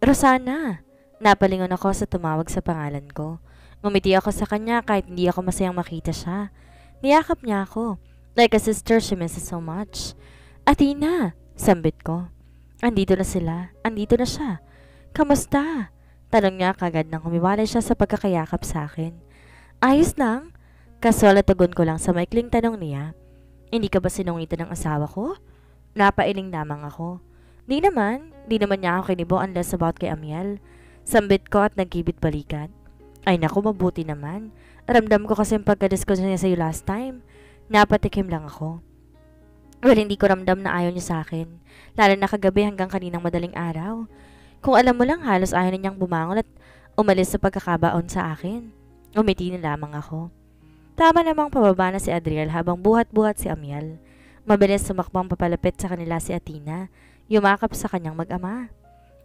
Rosana! Napalingon ako sa tumawag sa pangalan ko. Ngumiti ako sa kanya kahit hindi ako masayang makita siya. Niyakap niya ako. Like a sister she misses so much. Athena! Sambit ko. Andito na sila. Andito na siya. Kamusta? Tanong niya kagad nang humiwalay siya sa pagkakayakap sa akin. Ayos lang. Kasual at tugon ko lang sa maikling tanong niya. Hindi ka ba sinungitan ng asawa ko? Napailing lamang ako. Di naman niya ako kinibo unless about kay Amiel. Sambit ko at nagkibit balikat. Ay naku, mabuti naman. Ramdam ko kasi pagka-discuss niya sa'yo last time. Napatikim lang ako. Well, hindi ko ramdam na ayaw niya sa akin. Lalo na kagabi hanggang kaninang madaling araw. Kung alam mo lang, halos ayaw na niyang bumangon at umalis sa pagkakabaon sa akin. Umiti na lamang ako. Tama namang pababa na si Adriel habang buhat-buhat si Amiel. Mabilis sumakbang papalapit sa kanila si Athena, yumakap sa kanyang mag-ama.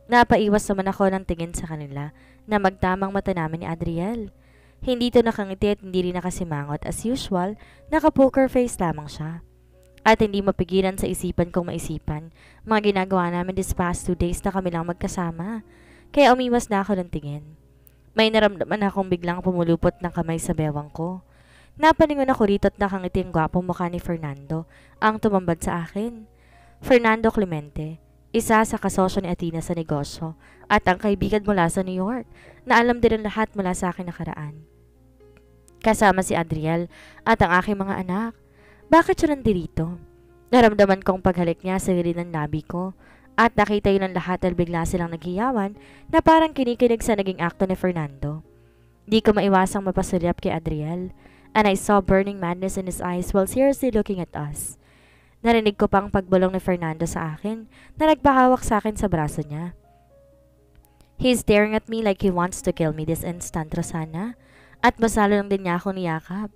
Napaiwas naman ako ng tingin sa kanila na magtamang mata namin ni Adriel. Hindi to nakangiti at hindi rin nakasimangot. As usual, naka-poker face lamang siya. At hindi mapigilan sa isipan kong maisipan mga ginagawa namin this past 2 days na kami lang magkasama. Kaya umiwas na ako ng tingin. May naramdaman akong biglang pumulupot ng kamay sa bewang ko. Napalingon ako rito at nakangiti ang gwapong mukha ni Fernando ang tumambad sa akin. Fernando Clemente, isa sa kasosyo ni Athena sa negosyo at ang kaibigan mula sa New York na alam din ang lahat mula sa akin nakaraan. Kasama si Adriel at ang aking mga anak. Bakit siya nandito? Naramdaman kong paghalik niya sa gilid ng labi ko at nakita yun ng lahat at bigla silang naghiyawan na parang kinikinig sa naging akto ni Fernando. Di ko maiwasang mapasulyap kay Adriel and I saw burning madness in his eyes while seriously looking at us. Narinig ko pang pagbulong ni Fernando sa akin na nagpahawak sa akin sa braso niya. He's staring at me like he wants to kill me this instant, Rosana. At masalo lang din niya ako niyakap.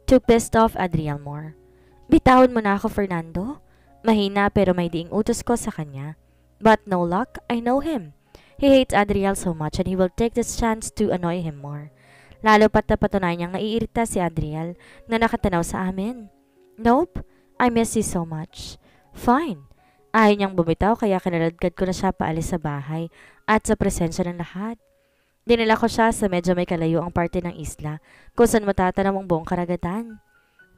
Too pissed off, Adriel more. Bitawan mo na ako, Fernando. Mahina pero may diing utos ko sa kanya. But no luck, I know him. He hates Adriel so much and he will take this chance to annoy him more. Lalo pat napatunay niyang naiirita si Adriel na nakatanaw sa amin. Nope, I miss you so much. Fine. Ayaw niyang bumitaw kaya kinaladkad ko na siya paalis sa bahay at sa presensya ng lahat. Dinala ko siya sa medyo may kalayo ang parte ng isla kung saan matatanaw ang buong karagatan.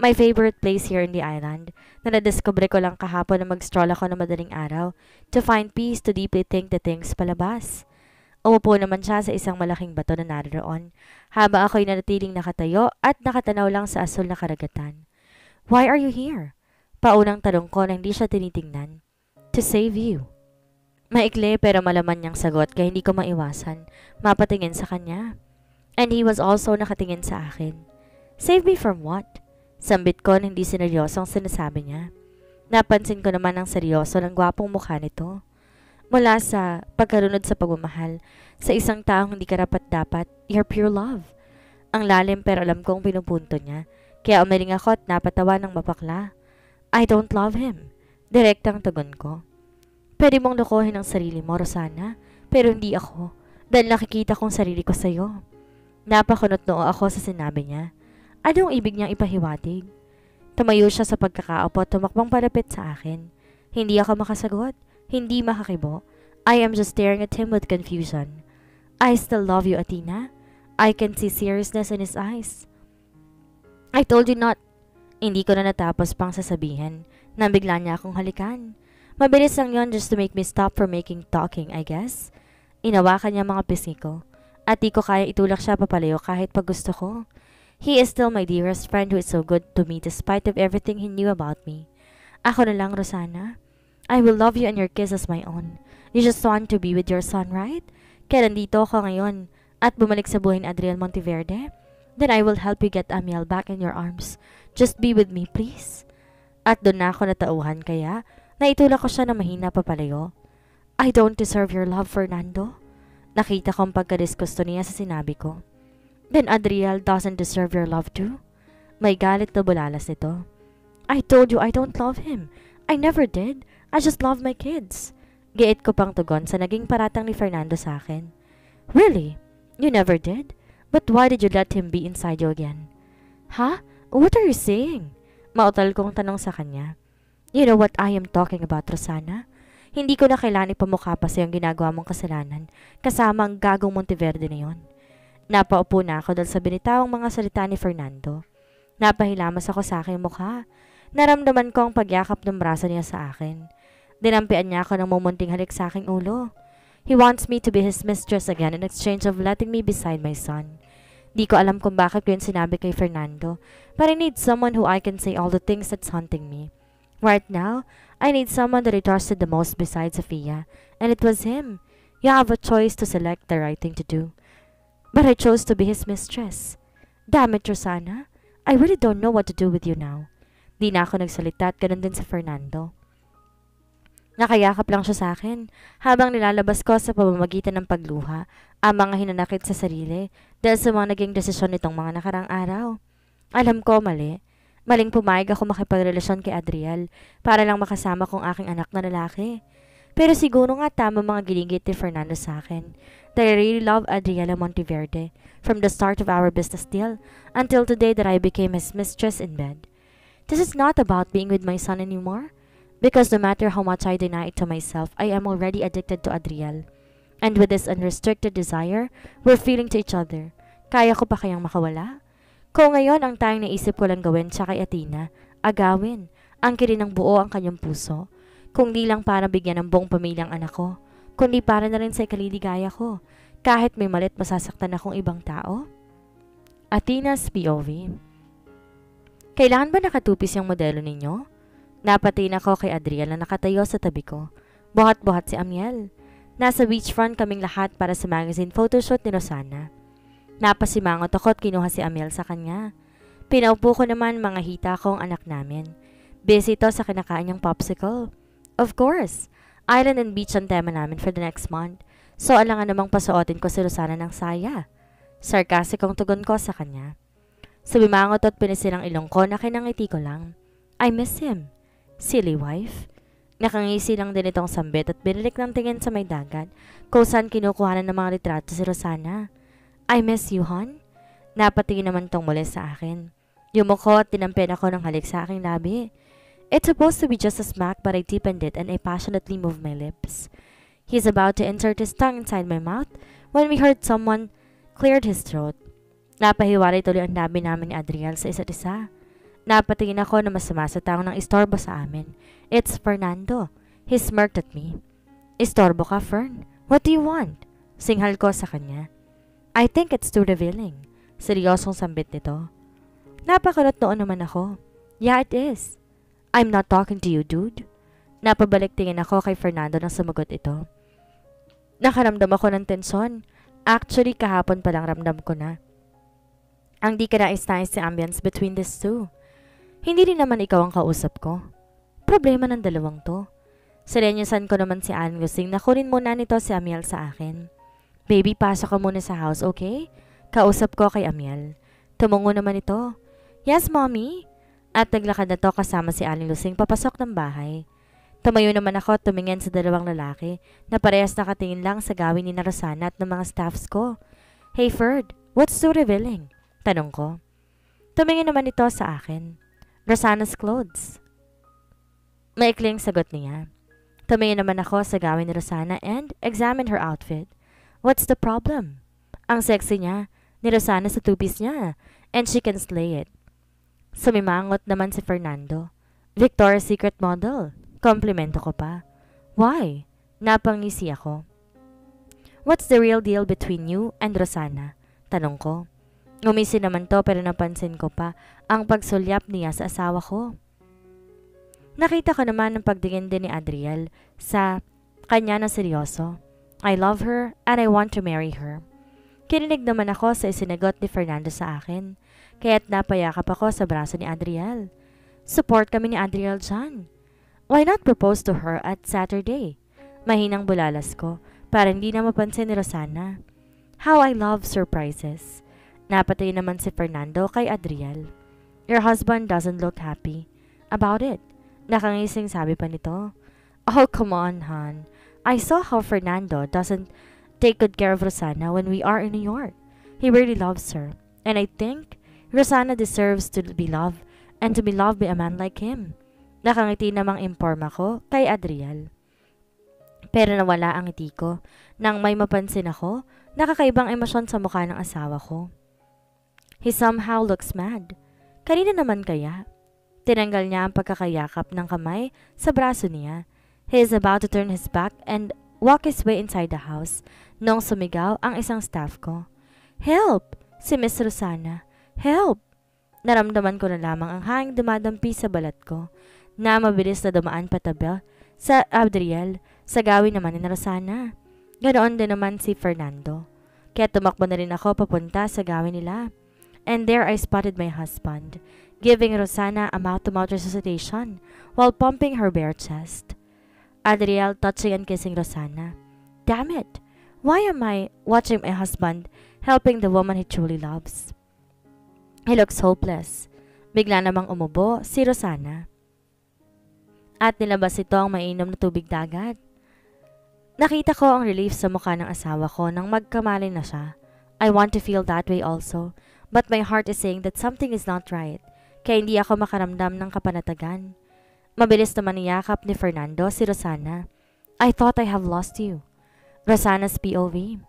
My favorite place here in the island na nadiscover ko lang kahapon na mag-stroll ako ng madaling araw to find peace to deeply think the things palabas. Umupo naman siya sa isang malaking bato na naroon habang ako'y nanatiling nakatayo at nakatanaw lang sa asul na karagatan. Why are you here? Paunang tanong ko na hindi siya tinitingnan. To save you. Maikli pero malaman niyang sagot kaya hindi ko maiwasan mapatingin sa kanya. And he was also nakatingin sa akin. Save me from what? Sambit ko na hindi seryosong sinasabi niya. Napansin ko naman ang seryoso ng gwapong mukha nito. Mula sa pagkarunod sa pagmamahal sa isang taong hindi karapat-dapat, your pure love. Ang lalim pero alam kong pinupunto niya. Kaya umiling ako at napatawa ng mapakla. I don't love him. Direktang tugon ko. Pwede mong lokohin ang sarili mo, Rosana, pero hindi ako. Dahil nakikita kong sarili ko sa'yo. Napakunot noo ako sa sinabi niya. Anong ibig niyang ipahiwatig? Tumayo siya sa pagkakaupo at tumakbong palapit sa akin. Hindi ako makasagot. Hindi makakibo. I am just staring at him with confusion. I still love you, Athena. I can see seriousness in his eyes. I told you not. Hindi ko na natapos pang sasabihin na bigla niya akong halikan. Mabilis lang yon just to make me stop from making talking, I guess. Inawakan niya mga pisngi ko at di ko kaya itulak siya papalayo kahit pag gusto ko. He is still my dearest friend who is so good to me despite of everything he knew about me. Ako na lang, Rosana. I will love you and your kiss as my own. You just want to be with your son, right? Kaya nandito ako ngayon at bumalik sa buhay ni Adriel Monteverde. Then I will help you get Amiel back in your arms. Just be with me, please. At doon na ako natauhan kaya naitulak ko siya na mahina papalayo. I don't deserve your love, Fernando. Nakita kong pagkadisgusto niya sa sinabi ko. Then Adriel doesn't deserve your love too? May galit na bulalas nito. I told you I don't love him. I never did. I just love my kids. Giit ko pang tugon sa naging paratang ni Fernando sa akin. Really? You never did? But why did you let him be inside you again? Huh? What are you saying? Mautal kong tanong sa kanya. You know what I am talking about, Rosana? Hindi ko na kailangan ipamukha pa sa yung ginagawa mong kasalanan kasama ang gagong Monteverde na yon. Napaupo na ako dahil sa binitawang mga salita ni Fernando. Napahilamas ako sa aking mukha. Naramdaman ko ang pagyakap ng braso niya sa akin. Dinampian niya ako ng mumunting halik sa aking ulo. He wants me to be his mistress again in exchange of letting me beside my son. Di ko alam kung bakit ko yun sinabi kay Fernando, but I need someone who I can say all the things that's haunting me. Right now, I need someone that I trusted the most besides Sophia, and it was him. You have a choice to select the right thing to do. But I chose to be his mistress. Damn it, Rosanna. I really don't know what to do with you now. Di na ako nagsalita at ganun din sa Fernando. Nakayakap lang siya sa akin habang nilalabas ko sa pamamagitan ng pagluha ang mga hinanakit sa sarili dahil sa mga naging desisyon nitong mga nakarang araw. Alam ko mali. Maling pumayag ako makipagrelasyon kay Adriel para lang makasama kong aking anak na lalaki. Pero siguro nga tama mga ginigit ni Fernando sa akin that I really love Adriela Monteverde from the start of our business deal until today that I became his mistress in bed. This is not about being with my son anymore because no matter how much I deny it to myself, I am already addicted to Adriel. And with this unrestricted desire, we're feeling to each other. Kaya ko pa kayang makawala? Kung ngayon ang tayong naisip ko lang gawin siya kay Athena, agawin, angkirin ng buo ang kanyang puso. Kung di lang para bigyan ng buong pamilyang anak ko, kundi para na rin sa ikaliligaya ko, kahit may malit masasaktan akong ibang tao. Athena's POV. Kailangan ba nakatupis yung modelo ninyo? Napatin ako kay Adriel na nakatayo sa tabi ko. Buhat-buhat si Amiel. Nasa beachfront kaming lahat para sa magazine photoshoot ni Rosanna. Napasimangot ako at kinuha si Amiel sa kanya. Pinaupo ko naman mga hita ko ang anak namin. Busy ito sa kinakain niyang popsicle. Of course, island and beach ang tema namin for the next month. So alangan namang pasuotin ko si Rosanna ng saya. Sarcastic tugon ko sa kanya. Sumimangot at pinisilang ilong ko na kinangiti ko lang. I miss him. Silly wife. Nakangisi lang din itong sambit at binilik ng tingin sa may dagat kung saan kinukuhanan ng mga litrato si Rosanna. I miss you, hon. Napatingin naman tong muli sa akin. Yumuko at tinampian ako ng halik sa aking labi. It's supposed to be just a smack but I deepened it and I passionately moved my lips. He's about to insert his tongue inside my mouth when we heard someone cleared his throat. Napahiwalay tuloy ang labi namin ni Adriel sa isa't isa. Napatingin ako na masama sa taong ng istorbo sa amin. It's Fernando. He smirked at me. Istorbo ka, Fern? What do you want? Singhal ko sa kanya. I think it's too revealing. Seryosong sambit nito. Napakulot noon naman ako. Yeah, it is. I'm not talking to you, dude. Napabalik tingin ako kay Fernando nang sumagot ito. Nakaramdam ako ng tensyon. Actually, kahapon pa lang ramdam ko na. Ang di ka nais-nais si ambience between these two. Hindi rin naman ikaw ang kausap ko. Problema ng dalawang to. Sirenyasan ko naman si Alan Lusing na kunin muna nito si Amiel sa akin. Baby, pasok ka muna sa house, okay? Kausap ko kay Amiel. Tumungo naman ito. Yes, mommy. At naglakad na to kasama si Aling Lusing papasok ng bahay. Tumayo naman ako at tumingin sa dalawang lalaki na parehas nakatingin lang sa gawin ni Rosanna at ng mga staffs ko. Hey Ferd, what's so revealing? Tanong ko. Tumingin naman ito sa akin. Rosanna's clothes. Maikling sagot niya. Tumingin naman ako sa gawin ni Rosanna and examined her outfit. What's the problem? Ang sexy niya, ni Rosanna sa two-piece niya, and she can slay it. Sumimangot naman si Fernando. Victoria's Secret model. Komplimento ko pa. Why? Napangisi ako. What's the real deal between you and Rosanna? Tanong ko. Ngumisi naman to pero napansin ko pa ang pagsulyap niya sa asawa ko. Nakita ko naman ang pagtingin din ni Adriel sa kanya na seryoso. I love her and I want to marry her. Kininig naman ako sa isinagot ni Fernando sa akin. Kaya't napayakap ako sa braso ni Adriel. Support kami ni Adriel dyan. Why not propose to her at Saturday? Mahinang bulalas ko para hindi na mapansin ni Rosanna. How I love surprises. Napatay naman si Fernando kay Adriel. Your husband doesn't look happy. About it. Nakangising sabi pa nito. Oh, come on, hon. I saw how Fernando doesn't take good care of Rosanna when we are in New York. He really loves her. And I think Rosanna deserves to be loved and to be loved by a man like him. Nakangiti namang informa ko kay Adriel. Pero nawala ang ngiti ko nang may mapansin ako na kakaibang emosyon sa mukha ng asawa ko. He somehow looks mad. Kanina naman kaya? Tinanggal niya ang pagkakayakap ng kamay sa braso niya. He is about to turn his back and walk his way inside the house nung sumigaw ang isang staff ko. Help! Si Miss Rosana. Help! Naramdaman ko na lamang ang hanging dumadampi sa balat ko na mabilis na dumaan patabi sa Adriel sa gawin naman ni Rosana. Ganoon din naman si Fernando. Kaya tumakbo na rin ako papunta sa gawin nila. And there I spotted my husband, giving Rosana a mouth-to-mouth resuscitation while pumping her bare chest. Adriel touching and kissing Rosana. Damn it! Why am I watching my husband helping the woman he truly loves? He looks hopeless. Bigla namang umubo si Rosana. At nilabas ito ang mainom na tubig dagat. Nakita ko ang relief sa mukha ng asawa ko nang magkamali na siya. I want to feel that way also, but my heart is saying that something is not right, kaya hindi ako makaramdam ng kapanatagan. Mabilis naman niyakap ni Fernando si Rosana. I thought I have lost you. Rosana's POV.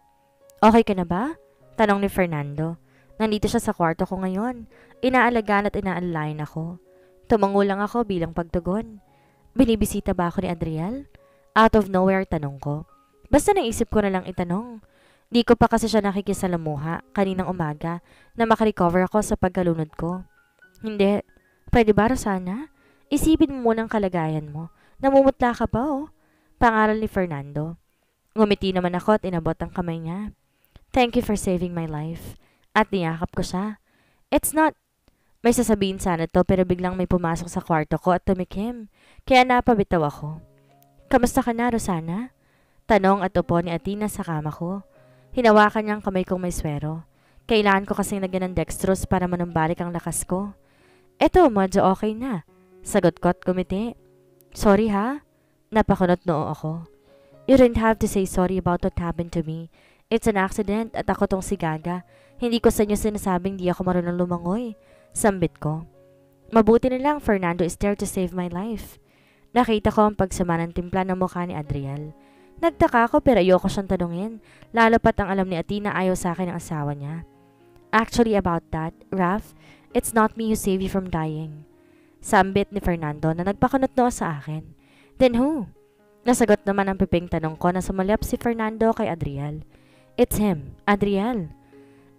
Okay ka na ba? Tanong ni Fernando. Nandito siya sa kwarto ko ngayon. Inaalagaan at inaalalayan ako. Tumango lang ako bilang pagtugon. Binibisita ba ako ni Adriel? Out of nowhere tanong ko. Basta naisip ko na lang itanong. Di ko pa kasi siya nakikisalamuha kaninang umaga na makarecover ako sa pagkalunod ko. Hindi. Pwede ba, Rosana? Isipin mo muna ang kalagayan mo. Namumutla ka pa oh. Pangaral ni Fernando. Ngumiti naman ako at inabot ang kamay niya. Thank you for saving my life. At niyakap ko siya. It's not... May sasabihin sana to pero biglang may pumasok sa kwarto ko at tumikim. Kaya napabitaw ako. Kamusta ka na, Rosana? Tanong at upo ni Athena sa kama ko. Hinawakan niyang kamay kong may swero. Kailangan ko kasing lagyan ng dextrose para manumbalik ang lakas ko. Eto, medyo okay na. Sagot ko at kumiti. Sorry ha? Napakunot noo ako. You didn't have to say sorry about what happened to me. It's an accident at ako tong si Gaga. Hindi ko sa inyo sinasabing di ako marunong lumangoy. Sambit ko. Mabuti na lang Fernando is there to save my life. Nakita ko ang pagsama ng timpla ng mukha ni Adriel. Nagtaka ako pero ayoko siyang tanungin. Lalo pat ang alam ni Athena ayaw sa akin ang asawa niya. Actually about that, Raf, it's not me who saved you from dying. Sambit ni Fernando na nagpakunot noo sa akin. Then who? Nasagot naman ang piping tanong ko na sumalyap si Fernando kay Adriel. It's him, Adriel.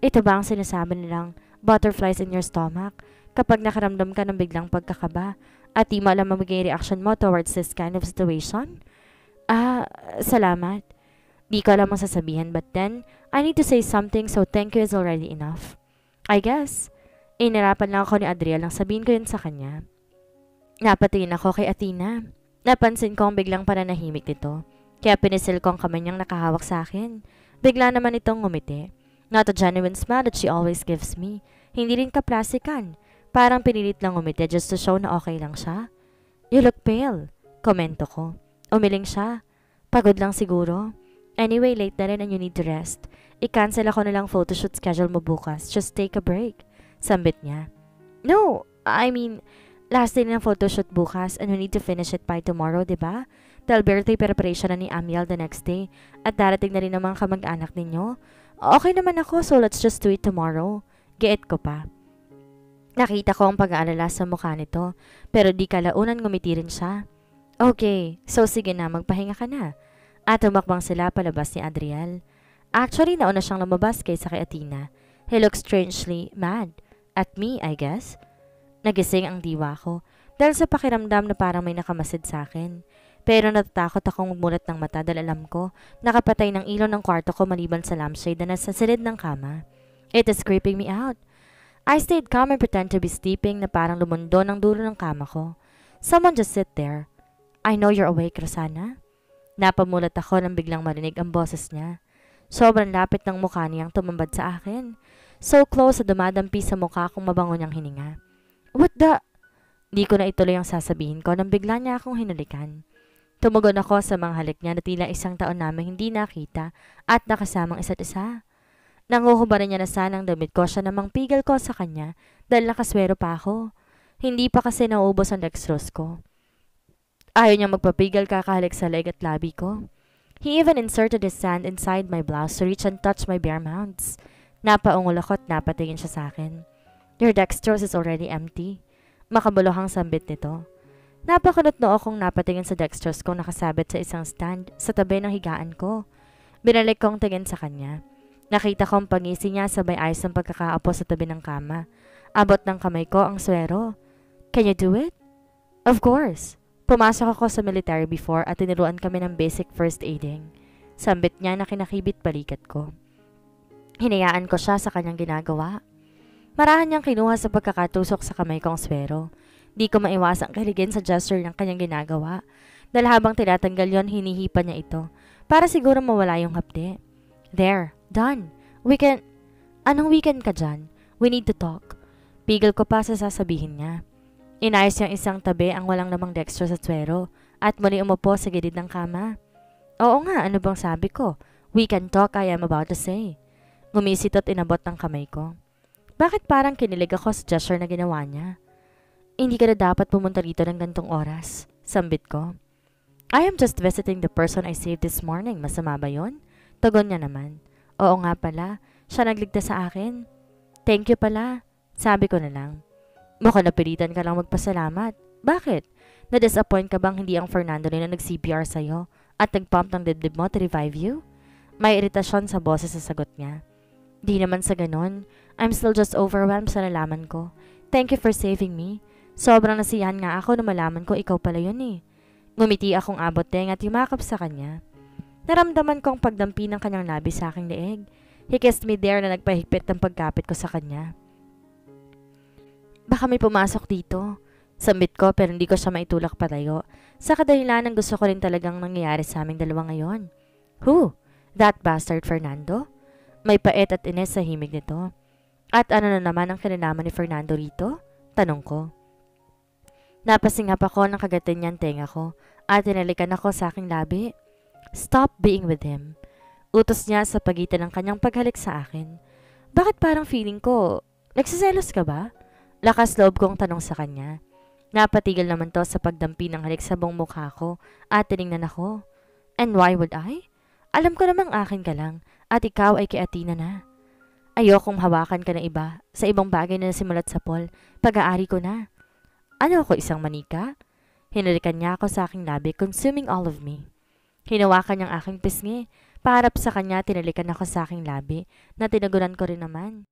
Ito ba ang sinasabi nilang butterflies in your stomach kapag nakaramdam ka ng biglang pagkakaba at di mo alam ang magiging reaction mo towards this kind of situation? Salamat. Di ko alam ang sasabihin but then I need to say something so thank you is already enough. I guess. Inirapan lang ako ni Adriel nang sabihin ko yun sa kanya. Napatingin ako kay Athena. Napansin ko ang biglang pananahimik nito. Kaya pinisil ko ang kamay niyang nakahawak sa akin. Bigla naman itong ngumiti. Not a genuine smile that she always gives me. Hindi rin kaplasikan. Parang pinilit lang ngumiti just to show na okay lang siya. You look pale. Komento ko. Umiling siya. Pagod lang siguro. Anyway, late na rin and you need to rest. I-cancel ako na lang photoshoot schedule mo bukas. Just take a break. Sambit niya. No, I mean... Last day ng photoshoot bukas and we need to finish it by tomorrow, diba? Dahil birthday preparation na ni Amiel the next day at darating na rin naman kamag-anak ninyo. Okay naman ako so let's just do it tomorrow. Get ko pa. Nakita ko ang pag-aalala sa mukha nito pero di kalaunan ngumiti rin siya. Okay, so sige na magpahinga ka na. At tumakbang sila palabas ni Adriel. Actually nauna siyang lumabas kaysa kay Athena. He looks strangely mad. At me, I guess. Nagising ang diwa ko dahil sa pakiramdam na parang may nakamasid sa akin. Pero natatakot akong magmulat ng mata dahil alam ko nakapatay ng ilaw ng kwarto ko maliban sa lampshade na nasa silid ng kama. It is creeping me out. I stayed calm and pretend to be sleeping na parang lumundo ng dulo ng kama ko. Someone just sit there. I know you're awake, Rosana. Napamulat ako nang biglang marinig ang boses niya. Sobrang lapit ng mukha niyang tumambad sa akin. So close na dumadampi sa mukha kong mabango niyang hininga. What the... Di ko na ituloy ang sasabihin ko nang bigla niya akong hinulikan. Tumugon ako sa mga halik niya na tila isang taon namin hindi nakita at nakasamang isa't isa. Nanguhubaran niya na sanang damit ko siya namang pigil ko sa kanya dahil nakaswero pa ako. Hindi pa kasi naubos ang dextrose ko. Ayaw niya magpapigil kakahalik sa leg at labi ko. He even inserted his hand inside my blouse to reach and touch my bare mounds. Napaungol ako at napatingin siya sa akin. Your dextrose is already empty. Makabulohang sambit nito. Napakunot noo akong napatingin sa dextrose kong nakasabit sa isang stand sa tabi ng higaan ko. Binalik kong tingin sa kanya. Nakita kong pangisi niya sabay ayos ng pagkakaapo sa tabi ng kama. Abot ng kamay ko ang swero. Can you do it? Of course. Pumasok ako sa military before at tiniruan kami ng basic first aiding. Sambit niya na kinakibit balikat ko. Hinayaan ko siya sa kanyang ginagawa. Marahan niyang kinuha sa pagkakatusok sa kamay kong swero. Di ko maiwasang kiligin sa gesture ng kanyang ginagawa. Dahil habang tinatanggal yon, hinihipan niya ito para siguro mawala yung hapde. There, done. Anong weekend ka dyan? We need to talk. Pigil ko pa sa sasabihin niya. Inayos niyang isang tabi ang walang namang dextro sa swero at muli umupo sa gilid ng kama. Oo nga, ano bang sabi ko? We can talk, I am about to say. Ngumisit at inabot ng kamay ko. Bakit parang kinilig ako sa gesture na ginawa niya? Hindi ka na dapat pumunta rito ng gantong oras. Sambit ko. I am just visiting the person I saved this morning. Masama ba yun? Tugon niya naman. Oo nga pala. Siya nagligtas sa akin. Thank you pala. Sabi ko na lang. Mukhang napilitan ka lang magpasalamat. Bakit? Na-disappoint ka bang hindi ang Fernando na nag-CPR sa'yo at nag-pump ng dibdib mo to revive you? May iritasyon sa boses sa sagot niya. Di naman sa ganon. I'm still just overwhelmed sa nalaman ko. Thank you for saving me. Sobrang nasiyahan nga ako na malaman ko ikaw pala yun eh. Ngumiti akong abot deng at yumakap sa kanya. Naramdaman kong pagdampi ng kanyang labi sa aking leeg. He kissed me there na nagpahigpit ng pagkapit ko sa kanya. Baka may pumasok dito. Sambit ko pero hindi ko siya maitulak patayo. Sa kadahilan ng gusto ko rin talagang nangyayari sa aming dalawa ngayon. Who? That bastard Fernando? May pait at ines sa himig nito. At ano na naman ang kinalaman ni Fernando rito? Tanong ko. Napasingap ako ng kagatin niyang tenga ko at tinalikan ako sa aking labi. Stop being with him. Utos niya sa pagitan ng kanyang paghalik sa akin. Bakit parang feeling ko, nagsiselos ka ba? Lakas loob kong tanong sa kanya. Napatigil naman to sa pagdampi ng halik sa buong mukha ko at tiningnan ako. And why would I? Alam ko namang akin ka lang at ikaw ay kay Athena na. Ayokong hawakan ka ng iba sa ibang bagay na nasimulat sa Paul. Pag-aari ko na. Ano ako, isang manika? Hinalikan niya ako sa aking labi, consuming all of me. Hinawakan niyang aking pisngi. Paharap sa kanya, tinalikan ako sa aking labi na tinaguran ko rin naman.